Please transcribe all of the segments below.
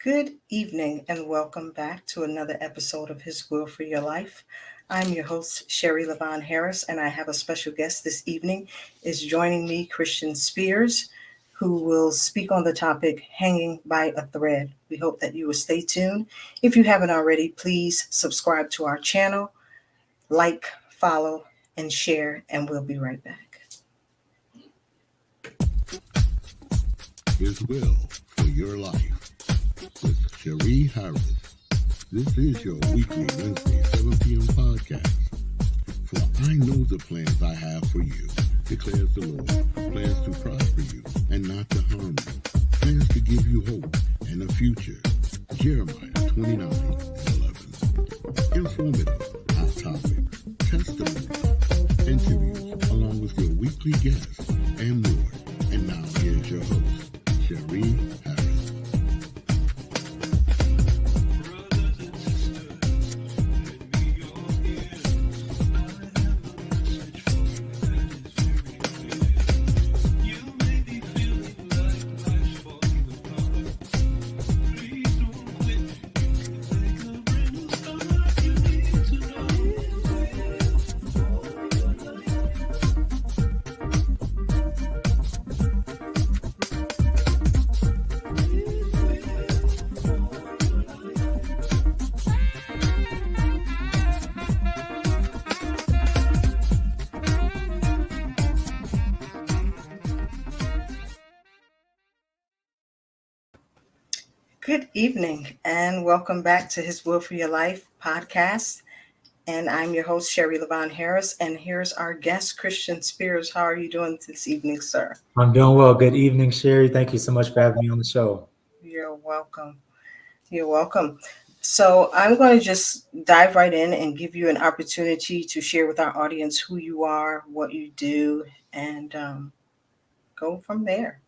Good evening and welcome back to another episode of His Will for Your Life. I'm your host, Sherry Levon Harris, and I have a special guest this evening. Is joining me, Christian Spears, who will speak on the topic Hanging by a Thread. We hope that you will stay tuned. If you haven't already, please subscribe to our channel, like, follow, and share, and we'll be right back. His Will for Your Life with Cherie Harris. This is your weekly Wednesday 7 p.m. podcast. For I know the plans I have for you, declares the Lord, plans to prosper you and not to harm you, plans to give you hope and a future. Jeremiah 29:11. Informative, hot topics, testimonies, interviews, along with your weekly guests and more. And now here's your host, Cherie Harris. Good evening and welcome back to His Will for Your Life podcast. And I'm your host, Sherry Levon Harris. And here's our guest, Christian Spears. How are you doing this evening, sir? I'm doing well. Good evening, Sherry. Thank you so much for having me on the show. You're welcome. You're welcome. So I'm going to just dive right in and give you an opportunity to share with our audience who you are, what you do, and go from there.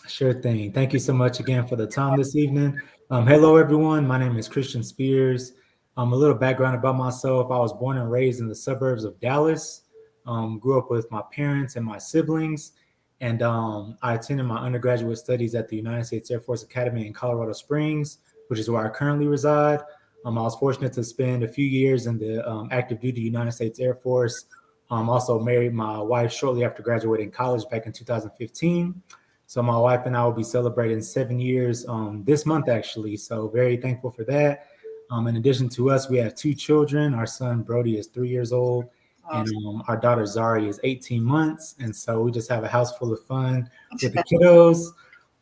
Sure thing. Thank you so much again for the time this evening. Hello, everyone. My name is Christian Spears. A little background about myself. I was born and raised in the suburbs of Dallas. Grew up with my parents and my siblings. And I attended my undergraduate studies at the United States Air Force Academy in Colorado Springs, which is where I currently reside. I was fortunate to spend a few years in the active duty United States Air Force. Also married my wife shortly after graduating college back in 2015. So my wife and I will be celebrating 7 years this month, actually. So very thankful for that. In addition to us, we have 2 children. Our son, Brody, is 3 years old. Awesome. And our daughter, Zari, is 18 months. And so we just have a house full of fun with the kiddos.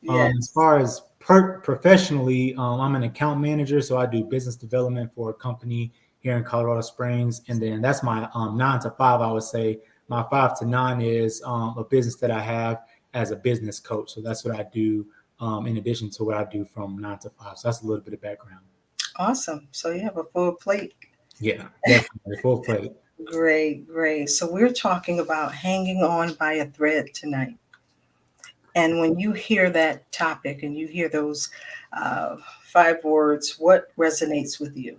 Yes. As far as professionally, I'm an account manager. So I do business development for a company here in Colorado Springs. And then that's my 9 to 5, I would say. My 5 to 9 is a business that I have as a business coach. So that's what I do in addition to what I do from 9 to 5. So that's a little bit of background. Awesome. So you have a full plate. Yeah, definitely full plate. Great. So we're talking about hanging on by a thread tonight. And when you hear that topic and you hear those 5 words, what resonates with you?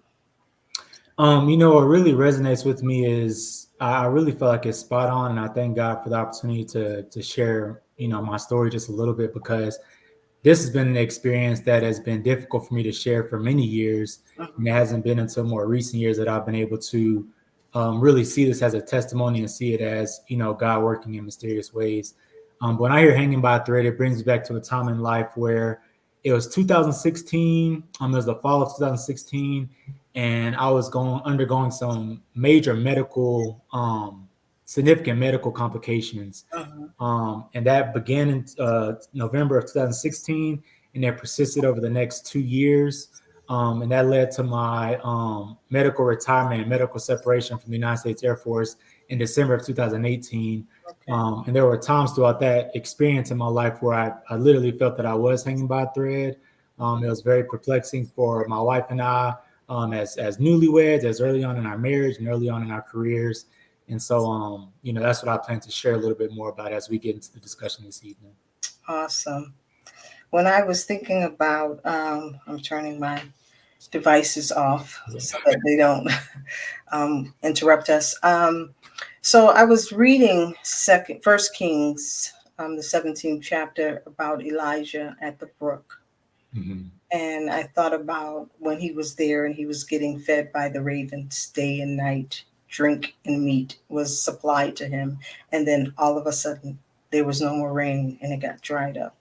What really resonates with me is I really feel like it's spot on. And I thank God for the opportunity to share, my story just a little bit, because this has been an experience that has been difficult for me to share for many years. Mm-hmm. And it hasn't been until more recent years that I've been able to really see this as a testimony and see it as, God working in mysterious ways. But when I hear hanging by a thread, it brings me back to a time in life where it was 2016. It was the fall of 2016. And I was undergoing some major significant medical complications. Uh-huh. And that began in November of 2016, and that persisted over the next 2 years. And that led to my medical retirement and medical separation from the United States Air Force in December of 2018. Okay. And there were times throughout that experience in my life where I literally felt that I was hanging by a thread. It was very perplexing for my wife and I as newlyweds, as early on in our marriage and early on in our careers. And so, that's what I plan to share a little bit more about as we get into the discussion this evening. Awesome. When I was thinking about, I'm turning my devices off so that they don't interrupt us. So I was reading First Kings, the 17th chapter about Elijah at the brook. Mhm. And I thought about when he was there and he was getting fed by the ravens day and night, drink and meat was supplied to him. And then all of a sudden, there was no more rain and it got dried up.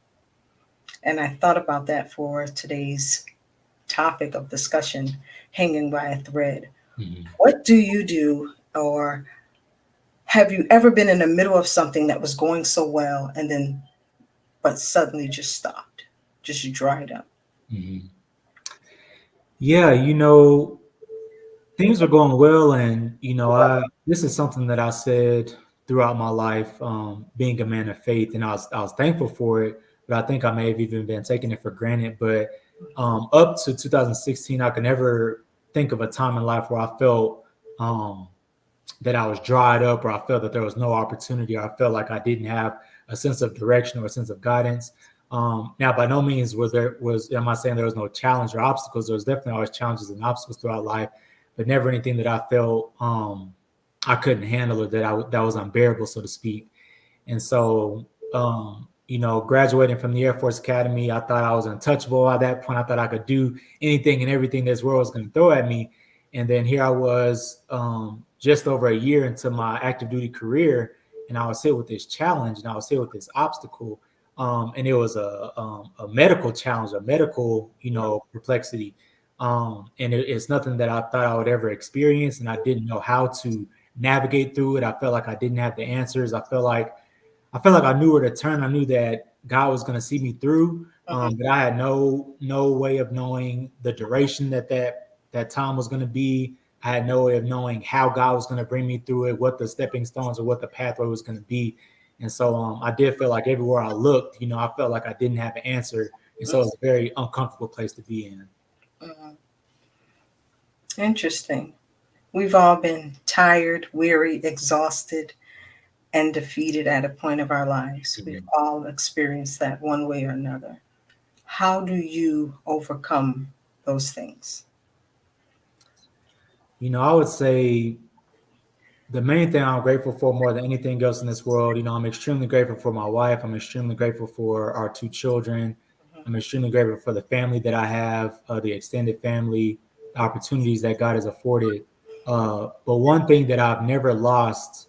And I thought about that for today's topic of discussion, hanging by a thread. Mhm. What do you do, or have you ever been in the middle of something that was going so well and then, but suddenly just stopped, just dried up? Mhm. Yeah, things were going well, and I this is something that I said throughout my life, being a man of faith, and I was thankful for it, but I think I may have even been taking it for granted. But up to 2016, I could never think of a time in life where I felt um, that I was dried up, or I felt that there was no opportunity, or I felt like I didn't have a sense of direction or a sense of guidance. Now, by no means am I saying there was no challenge or obstacles. There was definitely always challenges and obstacles throughout life, but never anything that I felt I couldn't handle, or that was unbearable, so to speak. And so, graduating from the Air Force Academy, I thought I was untouchable at that point. I thought I could do anything and everything this world was going to throw at me. And then here I was, just over a year into my active duty career, and I was hit with this challenge, and I was hit with this obstacle. And it was a medical challenge, a medical, perplexity. And it's nothing that I thought I would ever experience, and I didn't know how to navigate through it. I felt like I didn't have the answers. I felt like I knew where to turn. I knew that God was going to see me through, but I had no way of knowing the duration that time was going to be. I had no way of knowing how God was going to bring me through it, what the stepping stones or what the pathway was going to be. And so I did feel like everywhere I looked, I felt like I didn't have an answer, and so it was a very uncomfortable place to be in. Mhm. Interesting. We've all been tired, weary, exhausted, and defeated at a point of our lives. We've Mhm. all experienced that one way or another. How do you overcome those things? I would say the main thing I'm grateful for more than anything else in this world, I'm extremely grateful for my wife. I'm extremely grateful for our two children. I'm extremely grateful for the family that I have, the extended family, the opportunities that God has afforded. But one thing that I've never lost,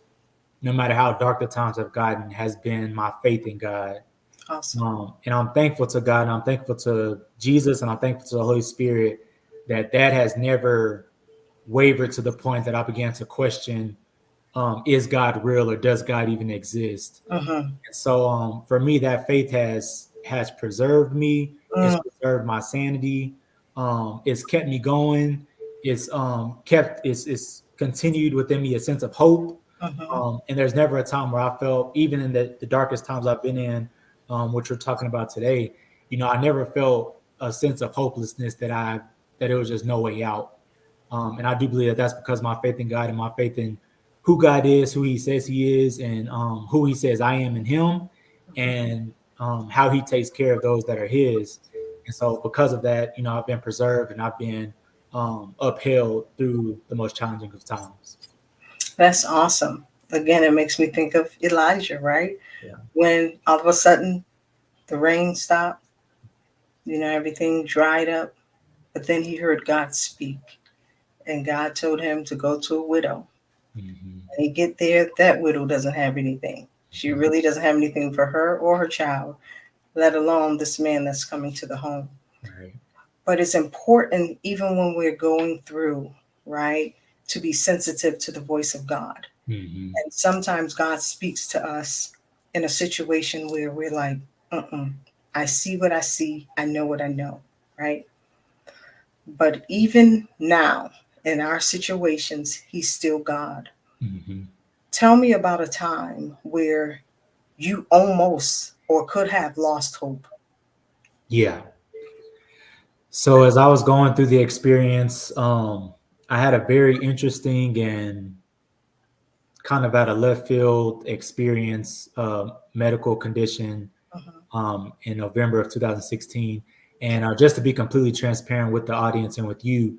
no matter how dark the times have gotten, has been my faith in God. Awesome. And I'm thankful to God, and I'm thankful to Jesus, and I'm thankful to the Holy Spirit that has never wavered to the point that I began to question, is God real, or does God even exist? Mm-hmm. And so for me, that faith has preserved me. It's Mm-hmm. preserved my sanity. It's kept me going. It's continued within me a sense of hope. And there's never a time where I felt, even in the darkest times I've been in, which we're talking about today, I never felt a sense of hopelessness that it was just no way out. And I do believe that that's because my faith in God, and my faith in who God is, who He says He is, and who He says I am in Him, and how He takes care of those that are His. And so, because of that, I've been preserved, and I've been upheld through the most challenging of times. That's awesome. Again, it makes me think of Elijah, right? Yeah. When all of a sudden the rain stopped, everything dried up, but then he heard God speak, and God told him to go to a widow. Mm-hmm. And he get there, that widow doesn't have anything. She Mm-hmm. really doesn't have anything for her or her child, let alone this man that's coming to the home. Right. But it's important, even when we're going through, right, to be sensitive to the voice of God. Mm-hmm. And sometimes God speaks to us in a situation where we're like, I see what I see, I know what I know, right? But even now, in our situations, He's still God. Mm-hmm. Tell me about a time where you almost or could have lost hope. Yeah. So as I was going through the experience, I had a very interesting and kind of out of left field experience, medical condition, Mhm. in November of 2016. And just to be completely transparent with the audience and with you,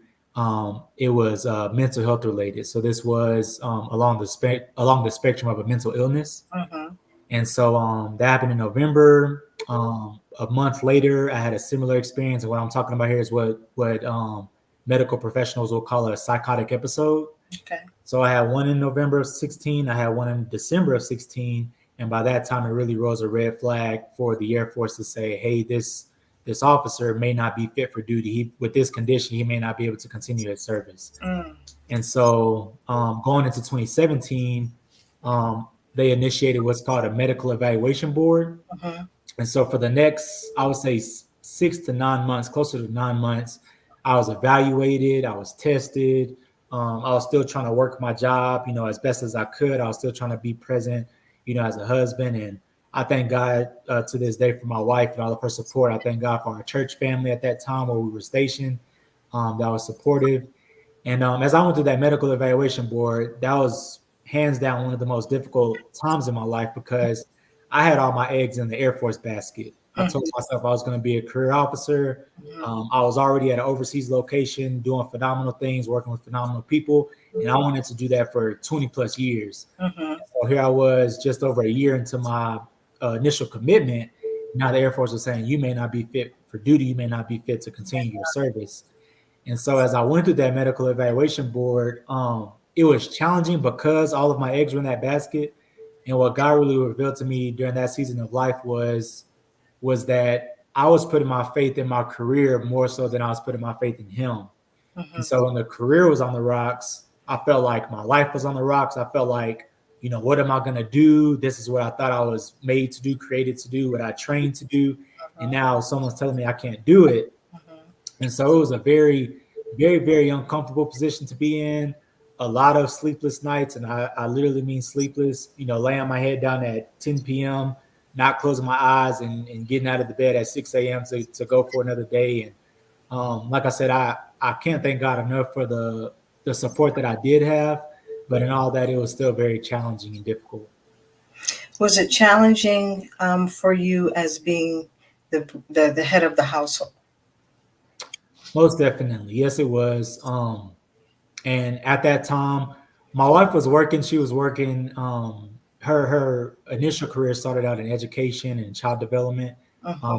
it was mental health related. So this was along the spectrum of a mental illness. Mhm. And so that happened in November. A month later, I had a similar experience. And what I'm talking about here is what medical professionals will call a psychotic episode. Okay. So I had one in November of 16. I had one in December of 16. And by that time, it really rose a red flag for the Air Force to say, hey, this officer may not be fit for duty. With this condition, he may not be able to continue his service. Mm. And so going into 2017, they initiated what's called a medical evaluation board. Mhm. And so for the next, I would say 6 to 9 months, closer to 9 months, I was evaluated, I was tested. I was still trying to work my job, as best as I could. I was still trying to be present, as a husband. And I thank God to this day for my wife and all of her support. I thank God for our church family at that time where we were stationed, that was supportive. And as I went through that medical evaluation board, that was hands down one of the most difficult times in my life because I had all my eggs in the Air Force basket. I told myself I was going to be a career officer. I was already at an overseas location doing phenomenal things, working with phenomenal people, and I wanted to do that for 20 plus years. Mhm. So here I was just over a year into my initial commitment. Now the Air Force was saying, you may not be fit for duty. You may not be fit to continue your service. And so as I went through that medical evaluation board, it was challenging because all of my eggs were in that basket. And what God really revealed to me during that season of life was that I was putting my faith in my career more so than I was putting my faith in Him. And so when the career was on the rocks, I felt like my life was on the rocks. I felt like, what am I going to do? This is what I thought I was made to do, created to do, what I trained to do. And now someone's telling me I can't do it. And so it was a very, very, very uncomfortable position to be in. A lot of sleepless nights, and I literally mean sleepless, laying my head down at 10 p.m., not closing my eyes and getting out of the bed at 6 a.m. to go for another day. And like I said, I can't thank God enough for the support that I did have, but in all that, it was still very challenging and difficult. Was it challenging for you as being the head of the household? Most definitely. Yes, it was. And at that time, my wife was working. She was working. Her initial career started out in education and child development.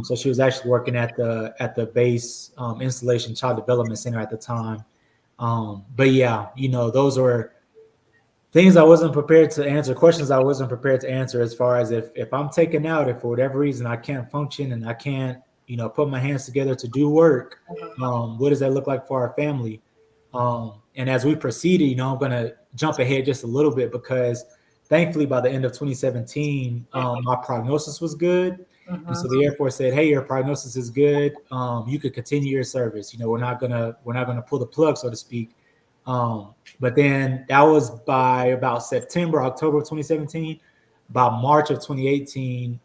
So she was actually working at the base installation child development center at the time. But yeah, those were things I wasn't prepared to answer, questions I wasn't prepared to answer as far as if I'm taken out, if for whatever reason I can't function and I can't, put my hands together to do work, what does that look like for our family? And as we proceeded, I'm going to jump ahead just a little bit because thankfully by the end of 2017, my prognosis was good. And so the Air Force said, hey, your prognosis is good. You could continue your service. We're not gonna pull the plug, so to speak. But then that was by about October of 2017. By March of 2018,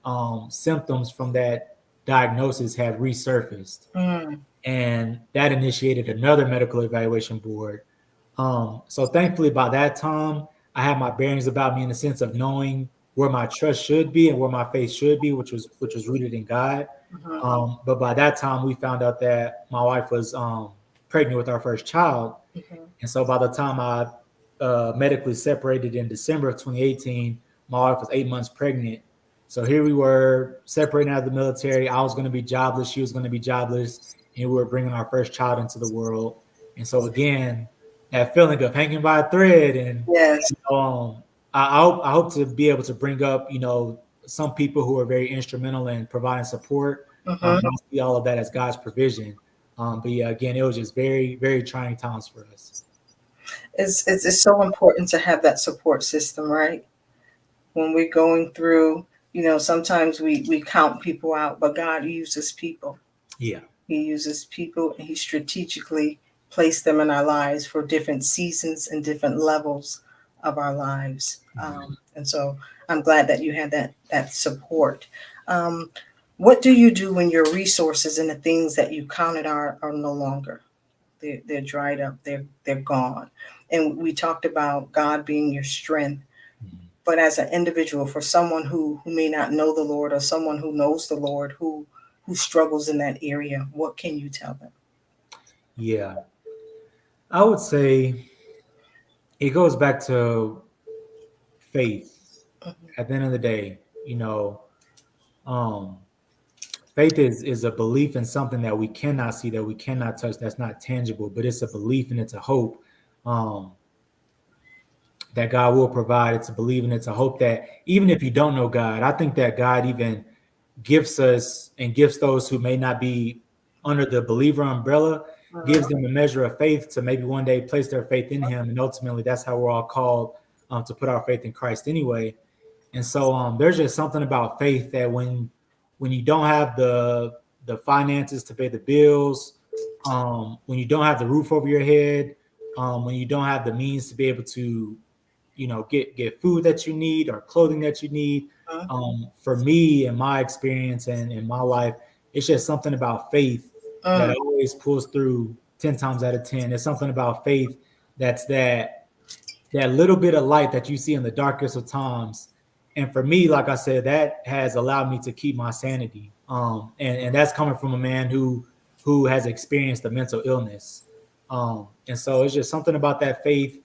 symptoms from that diagnosis had resurfaced. And that initiated another medical evaluation board. So thankfully, by that time, I had my bearings about me in the sense of knowing where my trust should be and where my faith should be, which was rooted in God. But by that time, we found out that my wife was pregnant with our first child. And so by the time I medically separated in December of 2018, my wife was 8 months pregnant. So here we were separating out of the military. I was going to be jobless. She was going to be jobless. And we were bringing our first child into the world. And so again, that feeling of hanging by a thread. And Yes. I hope to be able to bring up, some people who are very instrumental in providing support. I see all of that as God's provision. But yeah, again, it was just very, very trying times for us. It's so important to have that support system, right? When we're going through, sometimes we count people out, but God uses people. Yeah. He uses people and He strategically placed them in our lives for different seasons and different levels of our lives. And so I'm glad that you had that support. What do you do when your resources and the things that you counted are no longer? They're dried up. They're gone. And we talked about God being your strength. But as an individual, for someone who may not know the Lord or someone who knows the Lord, who struggles in that area, what can you tell them? Yeah. I would say it goes back to faith. At the end of the day, um, Faith is a belief in something that we cannot see, that we cannot touch, that's not tangible, but it's a belief and it's a hope um, that God will provide. It's a belief and it's a hope that even if you don't know God, I think that God even gifts us and gifts those who may not be under the believer umbrella, gives them a measure of faith to maybe one day place their faith in Him. And ultimately, that's how we're all called to put our faith in Christ anyway. And so there's just something about faith that when you don't have the finances to pay the bills, when you don't have the roof over your head, when you don't have the means to be able to, get food that you need or clothing that you need. For me, in my experience and in my life, it's just something about faith that always pulls through 10 times out of 10. It's something about faith that's that little bit of light that you see in the darkest of times. And for me, like I said, that has allowed me to keep my sanity. And that's coming from a man who has experienced a mental illness. And so it's just something about that faith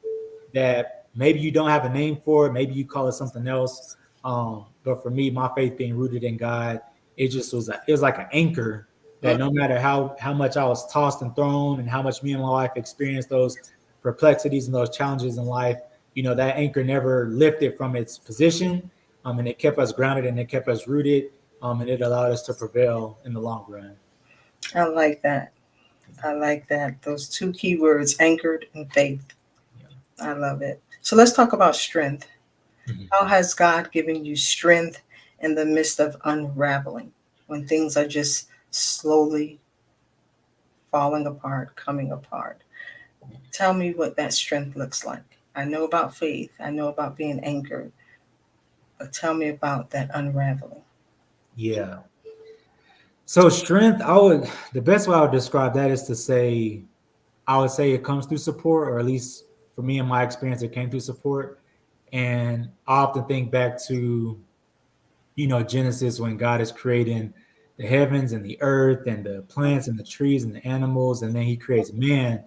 that maybe you don't have a name for it, maybe you call it something else. But for me, my faith being rooted in God, it was like an anchor that no matter how much I was tossed and thrown and how much me and my wife experienced those perplexities and those challenges in life, that anchor never lifted from its position. And it kept us grounded and it kept us rooted. And it allowed us to prevail in the long run. I like that. I like that. Those two key words, anchored and faith. I love it. So let's talk about strength. How has God given you strength in the midst of unraveling, when things are just slowly falling apart, coming apart? Tell me what that strength looks like. I know about faith. I know about being anchored. But tell me about that unraveling. Yeah. So strength, the best way I would describe that is to say, I would say it comes through support, or at least for me in my experience, it came through support. And I often think back to, Genesis, when God is creating the heavens and the earth and the plants and the trees and the animals, and then He creates man.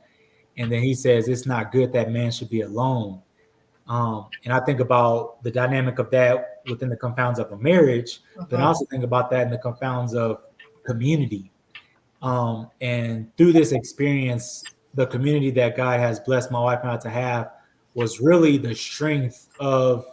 And then He says, it's not good that man should be alone. And I think about the dynamic of that within the confounds of a marriage, but I also think about that in the confounds of community. And through this experience, the community that God has blessed my wife and I to have was really the strength that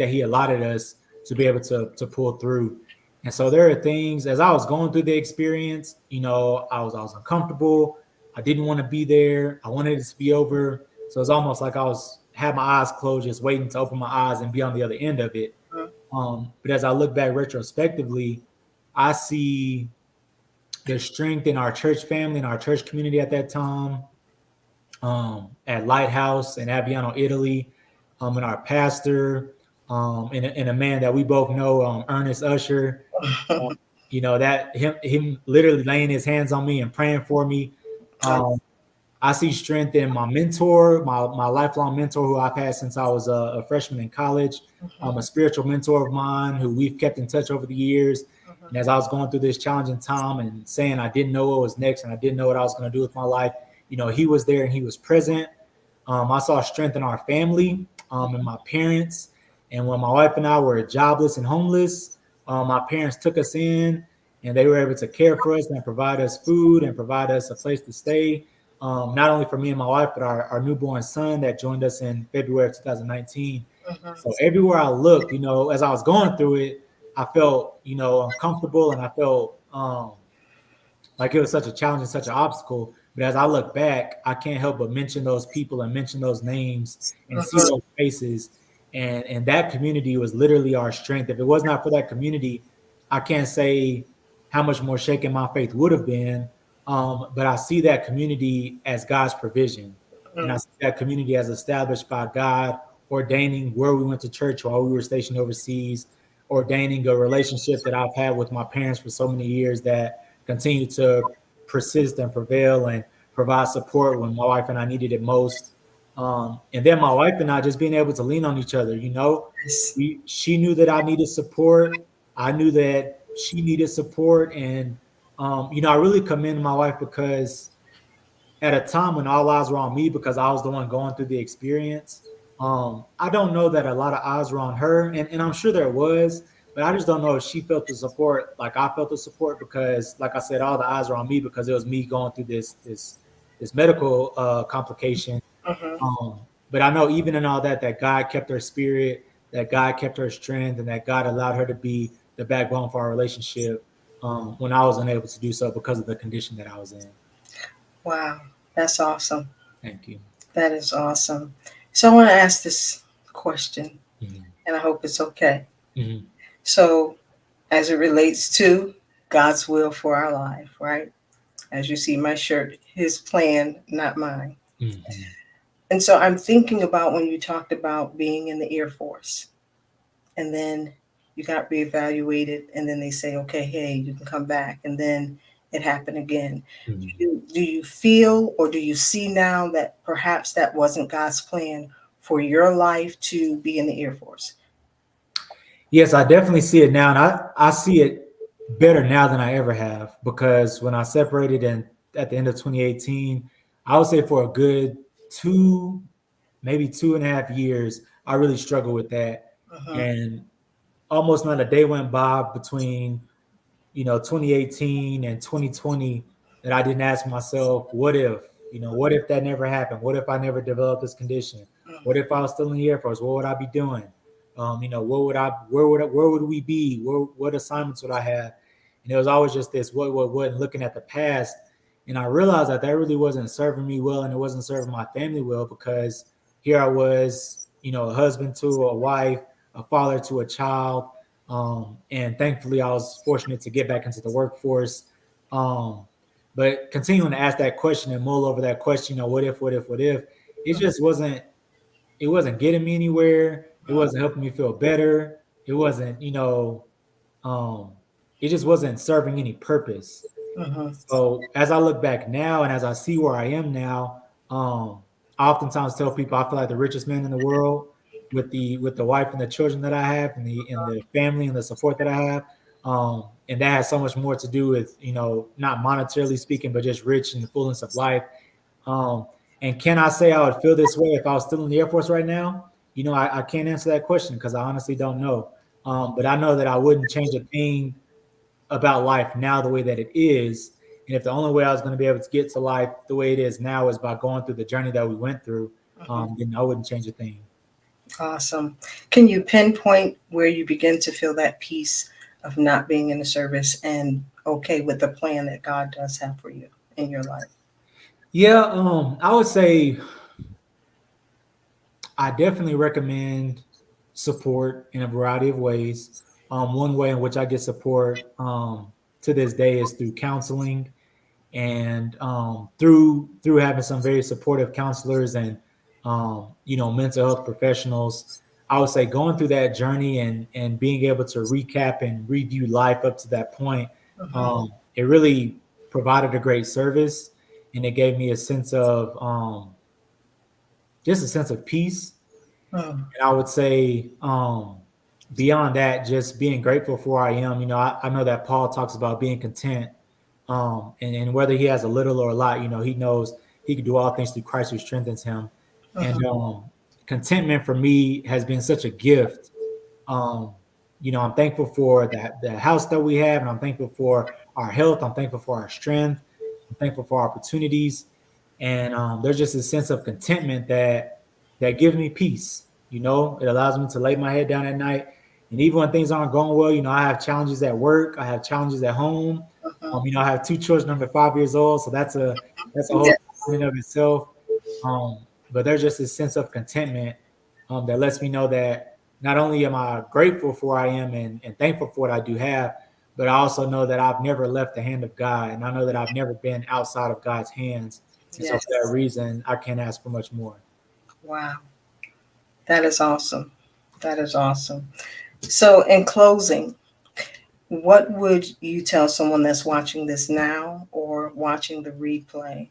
He allotted us to be able to pull through. And so there are things, as I was going through the experience, I was uncomfortable. I didn't want to be there. I wanted it to be over. So it's almost like had my eyes closed, just waiting to open my eyes and be on the other end of it. But as I look back retrospectively, I see the strength in our church family and our church community at that time, at Lighthouse in Aviano, Italy, and our pastor, and a man that we both know, Ernest Usher. That him literally laying his hands on me and praying for me. I see strength in my mentor, my lifelong mentor, who I've had since I was a freshman in college, a spiritual mentor of mine who we've kept in touch over the years. And as I was going through this challenging time and saying I didn't know what was next and I didn't know what I was going to do with my life, he was there and he was present. I saw strength in our family, and my parents. And when my wife and I were jobless and homeless, my parents took us in and they were able to care for us and provide us food and provide us a place to stay. Not only for me and my wife, but our newborn son that joined us in February of 2019. So everywhere I looked, as I was going through it, I felt, uncomfortable, and I felt like it was such a challenge and such an obstacle. But as I look back, I can't help but mention those people and mention those names and see those faces. And that community was literally our strength. If it was not for that community, I can't say how much more shaken my faith would have been. But I see that community as God's provision. And I see that community as established by God, ordaining where we went to church while we were stationed overseas, ordaining a relationship that I've had with my parents for so many years that continue to persist and prevail and provide support when my wife and I needed it most. And then my wife and I just being able to lean on each other. She knew that I needed support. I knew that she needed support. And, I really commend my wife because at a time when all eyes were on me because I was the one going through the experience, I don't know that a lot of eyes were on her. And I'm sure there was, but I just don't know if she felt the support like I felt the support because, like I said, all the eyes were on me because it was me going through this medical complication. Mm-hmm. But I know even in all that, that God kept her spirit, that God kept her strength, and that God allowed her to be the backbone for our relationship when I was unable to do so because of the condition that I was in. Wow, that's awesome. Thank you. That is awesome. So I want to ask this question, Mm-hmm. and I hope it's okay. Mm-hmm. So, as it relates to God's will for our life, right? As you see my shirt, His plan, not mine. Mm-hmm. And so I'm thinking about when you talked about being in the Air Force, and then you got reevaluated, and then they say, okay, hey, you can come back, and then it happened again. Mm-hmm. Do you feel or do you see now that perhaps that wasn't God's plan for your life to be in the Air Force? Yes, I definitely see it now, and I see it better now than I ever have because when I separated and at the end of 2018, I would say for a good two, maybe 2.5 years, I really struggled with that, Uh-huh. and almost not a day went by between 2018 and 2020 that I didn't ask myself, what if that never happened? What if I never developed this condition? What if I was still in the Air Force? What would I be doing? Where would we be? What assignments would I have? And it was always just this, what, and looking at the past. And I realized that really wasn't serving me well and it wasn't serving my family well because here I was, a husband to a wife, a father to a child, and thankfully, I was fortunate to get back into the workforce. Um, but continuing to ask that question and mull over that question, what if, it just wasn't, it wasn't getting me anywhere. It wasn't helping me feel better. It wasn't, um, it just wasn't serving any purpose. Uh-huh. So as I look back now and as I see where I am now, I oftentimes tell people I feel like the richest man in the world with the wife and the children that I have and the family and the support that I have. And that has so much more to do with, not monetarily speaking, but just rich in the fullness of life. Um, and can I say I would feel this way if I was still in the Air Force right now? I can't answer that question because I honestly don't know. But I know that I wouldn't change a thing about life now the way that it is. And if the only way I was going to be able to get to life the way it is now is by going through the journey that we went through, Uh-huh. then I wouldn't change a thing. Awesome. Can you pinpoint where you begin to feel that peace of not being in the service and okay with the plan that God does have for you in your life? Yeah, I would say I definitely recommend support in a variety of ways. One way in which I get support to this day is through counseling and through having some very supportive counselors and mental health professionals. I would say going through that journey and being able to recap and review life up to that point, Uh-huh. it really provided a great service and it gave me a sense of just a sense of peace. Uh-huh. And I would say beyond that, just being grateful for where I am. I know that Paul talks about being content. And whether he has a little or a lot, he knows he can do all things through Christ who strengthens him. And Uh-huh. contentment for me has been such a gift. Um, I'm thankful for that the house that we have, and I'm thankful for our health. I'm thankful for our strength. I'm thankful for our opportunities. And there's just a sense of contentment that gives me peace. It allows me to lay my head down at night. And even when things aren't going well, I have challenges at work. I have challenges at home. Uh-huh. I have two children under 5 years old, so that's a whole Yes. thing in of itself. But there's just this sense of contentment that lets me know that not only am I grateful for where I am and thankful for what I do have, but I also know that I've never left the hand of God, and I know that I've never been outside of God's hands. And so for that Yes. reason, I can't ask for much more. Wow. That is awesome. That is awesome. So, in closing, what would you tell someone that's watching this now or watching the replay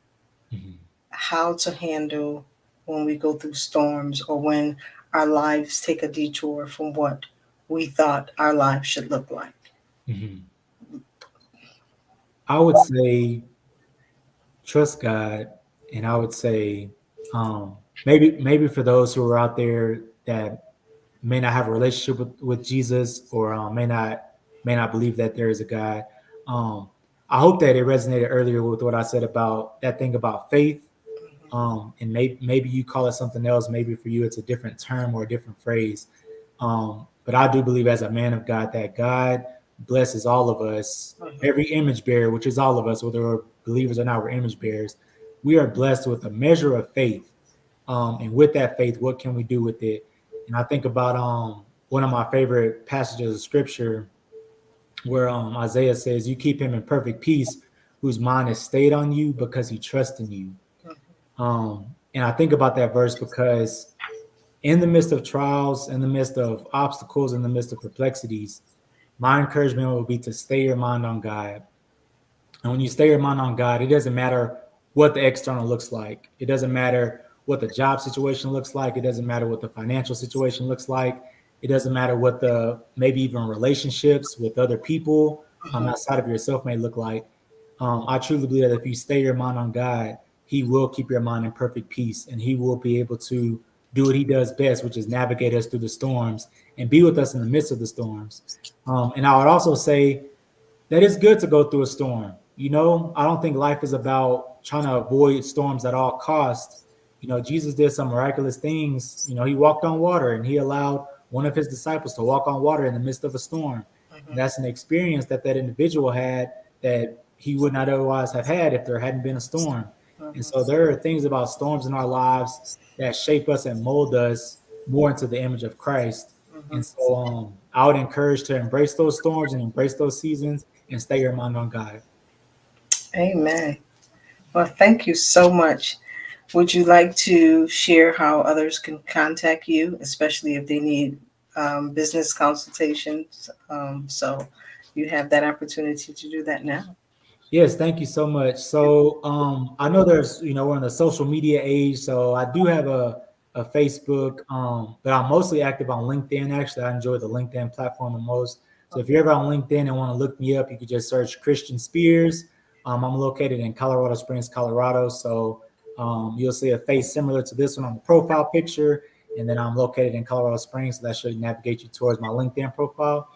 Mhm. how to handle when we go through storms or when our lives take a detour from what we thought our lives should look like? Mhm. I would say trust God, and I would say maybe for those who are out there that may not have a relationship with Jesus, or may not believe that there is a God. I hope that it resonated earlier with what I said about that thing about faith. And maybe you call it something else. Maybe for you it's a different term or a different phrase. But I do believe, as a man of God, that God blesses all of us, every image bearer, which is all of us, whether we're believers or not, we're image bearers. We are blessed with a measure of faith. And with that faith, what can we do with it? And I think about one of my favorite passages of scripture where Isaiah says, "You keep him in perfect peace, whose mind is stayed on you because he trusts in you." And I think about that verse because in the midst of trials, in the midst of obstacles, in the midst of perplexities, my encouragement would be to stay your mind on God. And when you stay your mind on God, it doesn't matter what the external looks like. It doesn't matter what the job situation looks like. It doesn't matter what the financial situation looks like. It doesn't matter what the maybe even relationships with other people outside of yourself may look like. I truly believe that if you stay your mind on God, he will keep your mind in perfect peace, and he will be able to do what he does best, which is navigate us through the storms and be with us in the midst of the storms. And I would also say that it's good to go through a storm. I don't think life is about trying to avoid storms at all costs. Jesus did some miraculous things. He walked on water, and he allowed one of his disciples to walk on water in the midst of a storm. And that's an experience that individual had that he would not otherwise have had if there hadn't been a storm. And so there are things about storms in our lives that shape us and mold us more into the image of Christ. And so I would encourage to embrace those storms and embrace those seasons and stay your mind on God. Amen. Well, thank you so much. Would you like to share how others can contact you, especially if they need business consultations? So you have that opportunity to do that now. Yes, thank you so much. So I know we're in the social media age, so I do have a Facebook, but I'm mostly active on LinkedIn. Actually, I enjoy the LinkedIn platform the most. So if you're ever on LinkedIn and want to look me up, you could just search Christian Spears. I'm located in Colorado Springs, Colorado. So you'll see a face similar to this one on the profile picture. And then I'm located in Colorado Springs, so that should navigate you towards my LinkedIn profile.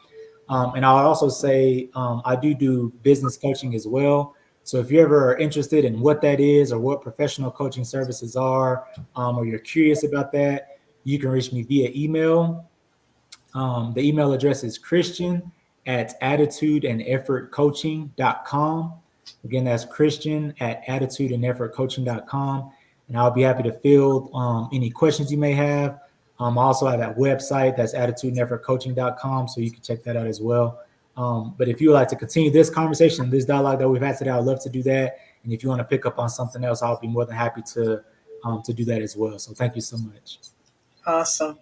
And I would also say I do business coaching as well. So if you're ever interested in what that is or what professional coaching services are, or you're curious about that, you can reach me via email. The email address is christian@attitudeandeffortcoaching.com. Again, that's christian@attitudeandeffortcoaching.com. And I'll be happy to field any questions you may have. I also have that website, that's attitudeandeffortcoaching.com, so you can check that out as well. But if you would like to continue this conversation, this dialogue that we've had today, I'd love to do that. And if you want to pick up on something else, I'll be more than happy to do that as well. So thank you so much. Awesome.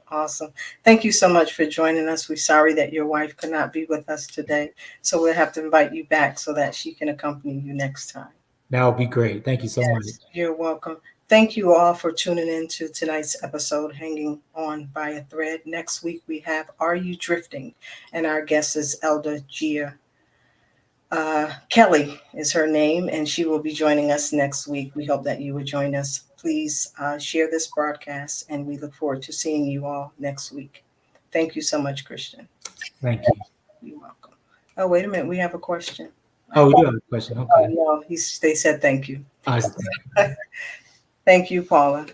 Thank you so much for joining us. We're sorry that your wife could not be with us today, so we'll have to invite you back so that she can accompany you next time. That would be great. Thank you so much. You're welcome. Thank you all for tuning in to tonight's episode, Hanging On by a Thread. Next week, we have Are You Drifting? And our guest is Elder Gia. Kelly is her name, and she will be joining us next week. We hope that you will join us. Please share this broadcast, and we look forward to seeing you all next week. Thank you so much, Christian. Thank you. You're welcome. Oh, wait a minute. We have a question. Oh, we do have a question. Okay. No, they said thank you. Awesome. Thank you, Paula.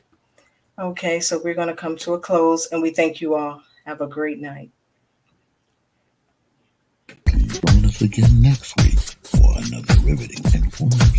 Okay, so we're going to come to a close, and we thank you all. Have a great night. Join us again next week for another riveting, informative